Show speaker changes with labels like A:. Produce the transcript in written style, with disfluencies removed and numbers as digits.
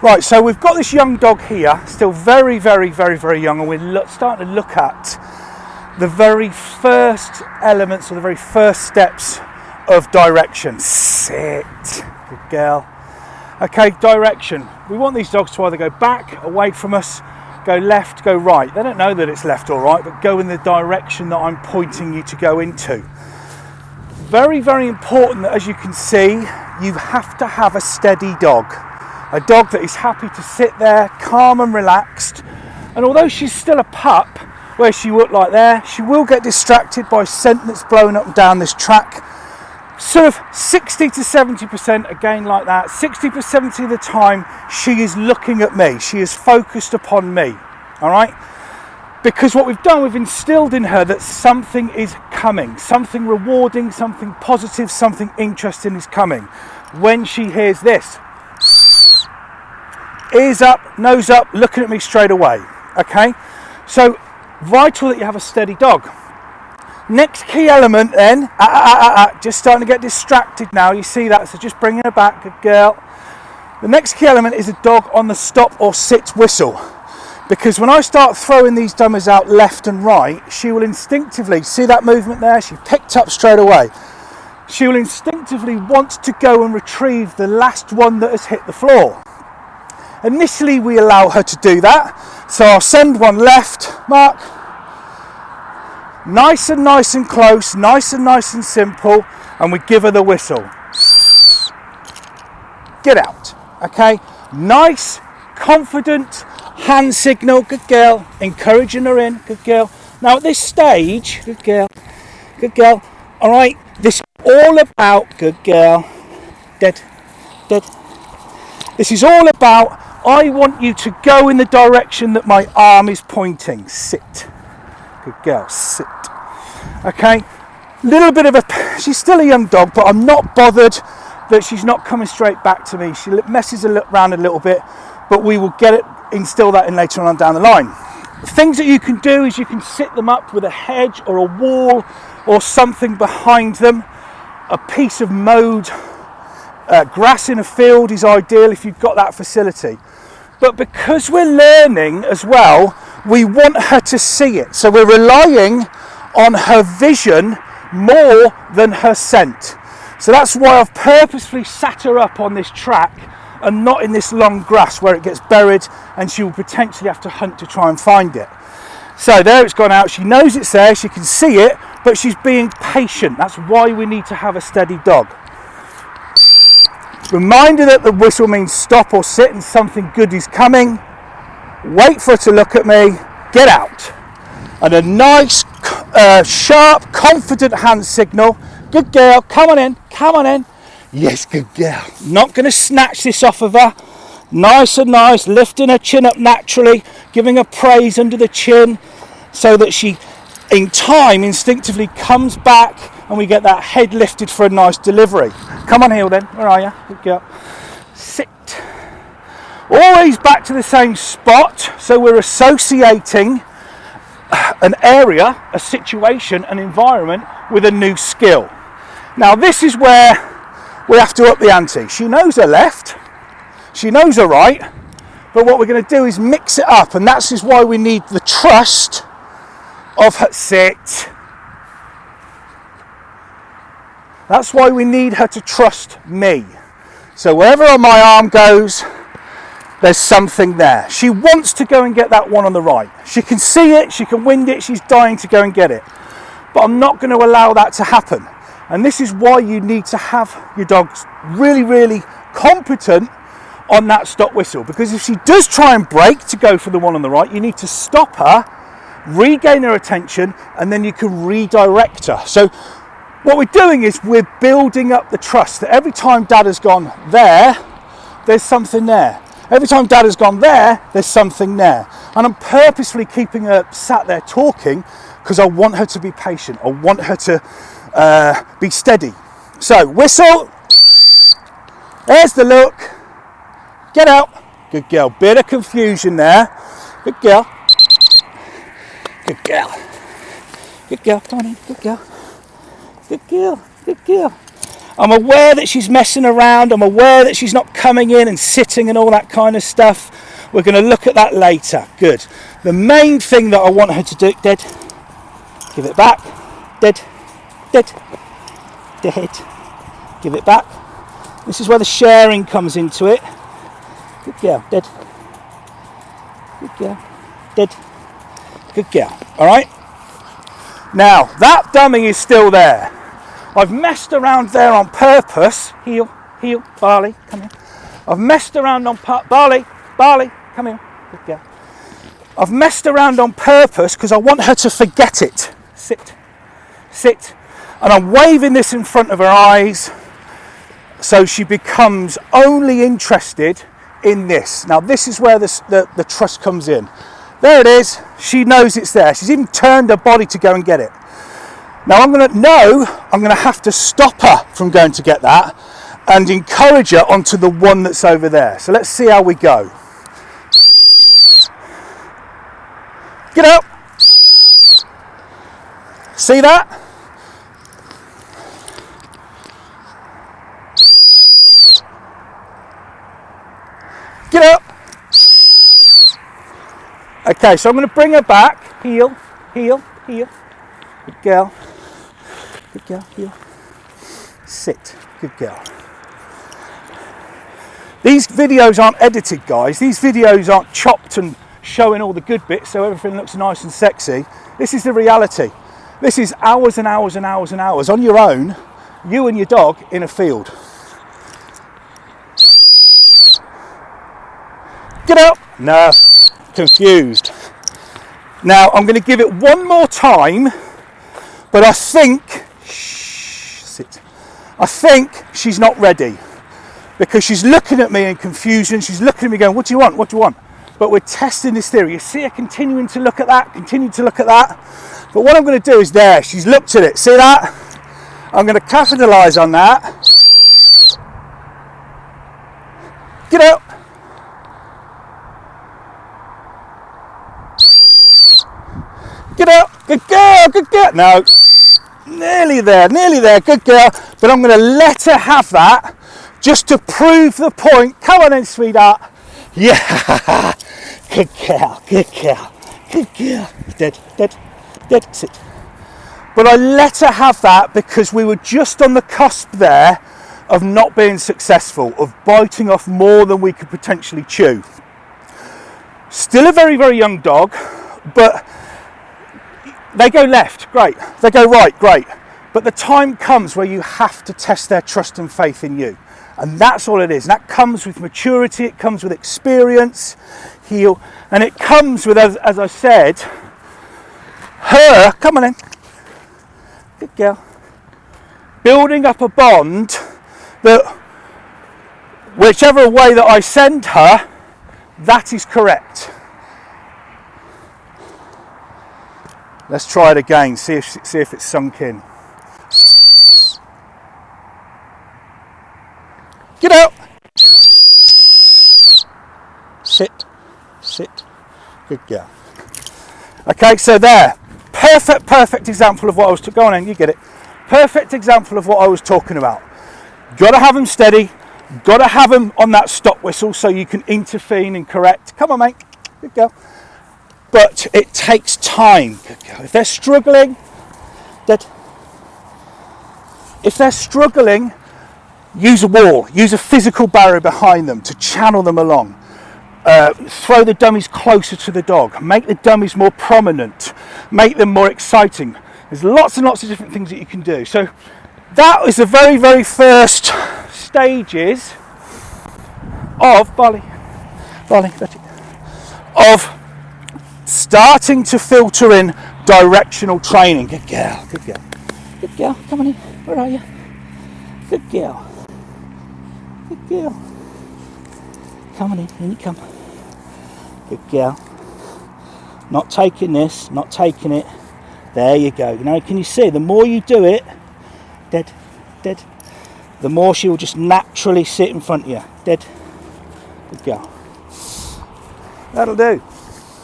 A: Right, so we've got this young dog here, still very, very, very, very young, and we're starting to look at the very first elements or the very first steps of direction. Sit, good girl. Okay, direction. We want these dogs to either go back, away from us, go left, go right. They don't know that it's left or right, but go in the direction that I'm pointing you to go into. Very, very important that, as you can see, you have to have a steady dog. A dog that is happy to sit there, calm and relaxed. And although she's still a pup, where she would like there, she will get distracted by scent that's blowing up and down this track. Sort of 60 to 70%, again like that, 60 to 70% of the time, she is looking at me. She is focused upon me, all right? Because what we've done, we've instilled in her that something is coming, something rewarding, something positive, something interesting is coming. When she hears this, ears up, nose up, looking at me straight away, okay? So, vital that you have a steady dog. Next key element then, just starting to get distracted now, you see that, so just bringing her back, good girl. The next key element is a dog on the stop or sit whistle. Because when I start throwing these dummies out left and right, she will instinctively, see that movement there, she picked up straight away. She will instinctively want to go and retrieve the last one that has hit the floor. Initially we allow her to do that, so I'll send one left, mark, nice and close, nice and simple, and we give her the whistle. Get out, okay? Nice, confident hand signal, good girl, encouraging her in, good girl. Now at this stage, good girl, all right, this is all about, good girl, dead. This is all about, I want you to go in the direction that my arm is pointing. Sit. Good girl, sit. Okay, little bit of she's still a young dog, but I'm not bothered that she's not coming straight back to me. She messes around a little bit, but we will instill that in later on down the line. Things that you can do is you can sit them up with a hedge or a wall or something behind them. A piece of mowed grass in a field is ideal if you've got that facility. But because we're learning as well, we want her to see it. So we're relying on her vision more than her scent. So that's why I've purposefully sat her up on this track and not in this long grass where it gets buried and she will potentially have to hunt to try and find it. So there it's gone out, she knows it's there, she can see it, but she's being patient. That's why we need to have a steady dog. Reminder that the whistle means stop or sit and something good is coming. Wait for her to look at me, get out. And a nice, sharp, confident hand signal. Good girl, come on in. Yes, good girl. Not going to snatch this off of her. Nice and nice, lifting her chin up naturally, giving her praise under the chin so that she, in time, instinctively comes back and we get that head lifted for a nice delivery. Come on, heel then. Where are you? Good girl. Sit. Always back to the same spot, so we're associating an area, a situation, an environment with a new skill. Now this is where we have to up the ante. She knows her left, she knows her right, but what we're going to do is mix it up, and that's is why we need the trust of her. Sit. That's why we need her to trust me. So wherever my arm goes, there's something there. She wants to go and get that one on the right. She can see it, she can wind it, she's dying to go and get it. But I'm not going to allow that to happen. And this is why you need to have your dogs really competent on that stop whistle. Because if she does try and break to go for the one on the right, you need to stop her, regain her attention, and then you can redirect her. So what we're doing is we're building up the trust that every time Dad has gone there, there's something there. Every time Dad has gone there, there's something there. And I'm purposefully keeping her sat there talking because I want her to be patient. I want her to be steady. So whistle. There's the look. Get out. Good girl. Bit of confusion there. Good girl. Good girl. Good girl. Come on in. Good girl. Good girl. Good girl. I'm aware that she's messing around. I'm aware that she's not coming in and sitting and all that kind of stuff. We're going to look at that later. Good. The main thing that I want her to do, dead, give it back, dead, dead, dead, give it back. This is where the sharing comes into it. Good girl, dead, good girl, dead, good girl. All right. Now that dummy is still there. I've messed around there on purpose. Heel, heel, Barley, come here. I've messed around on Barley, Barley, come here. Good girl. I've messed around on purpose because I want her to forget it. Sit, sit. And I'm waving this in front of her eyes so she becomes only interested in this. Now this is where the trust comes in. There it is. She knows it's there. She's even turned her body to go and get it. Now I'm going to have to stop her from going to get that and encourage her onto the one that's over there. So let's see how we go. Get up. See that? Get up. Okay, so I'm going to bring her back. Heel, heel, heel. Good girl. Good girl, heel. Sit. Good girl. These videos aren't edited, guys. These videos aren't chopped and showing all the good bits so everything looks nice and sexy. This is the reality. This is hours and hours and hours and hours on your own, you and your dog in a field. Get up. No, confused. Now I'm going to give it one more time, but I think, sit. I think she's not ready because she's looking at me in confusion. She's looking at me going, what do you want? What do you want? But we're testing this theory. You see her continuing to look at that, continue to look at that. But what I'm going to do is there, she's looked at it. See that? I'm going to capitalise on that. Get out. Get out. Good girl, good girl. No, nearly there, good girl. But I'm going to let her have that just to prove the point. Come on then, sweetheart. Yeah, good girl, good girl, good girl. Dead, dead, dead, sit. But I let her have that because we were just on the cusp there of not being successful, of biting off more than we could potentially chew. Still a very, very young dog, but they go left, great. They go right, great. But the time comes where you have to test their trust and faith in you. And that's all it is. And that comes with maturity, it comes with experience, heel, and it comes with, as I said, her, come on in, good girl, building up a bond that whichever way that I send her, that is correct. Let's try it again, see if it's sunk in. Get out. Sit, sit, good girl. Okay, so there, perfect example of what I was talking. Go on, in, you get it. Perfect example of what I was talking about. Got to have them steady. Got to have them on that stop whistle so you can intervene and correct. Come on, mate. Good girl. But it takes time. Good girl. If they're struggling, use a wall, use a physical barrier behind them to channel them along. Throw the dummies closer to the dog, make the dummies more prominent, make them more exciting. There's lots and lots of different things that you can do. So that is the very, very first stages of of starting to filter in directional training. Good girl, good girl, good girl, come on in, where are you? Good girl. Good girl. Come on in you come. Good girl. Not taking this, not taking it. There you go. Now can you see, the more you do it, dead, the more she will just naturally sit in front of you. Dead. Good girl. That'll do.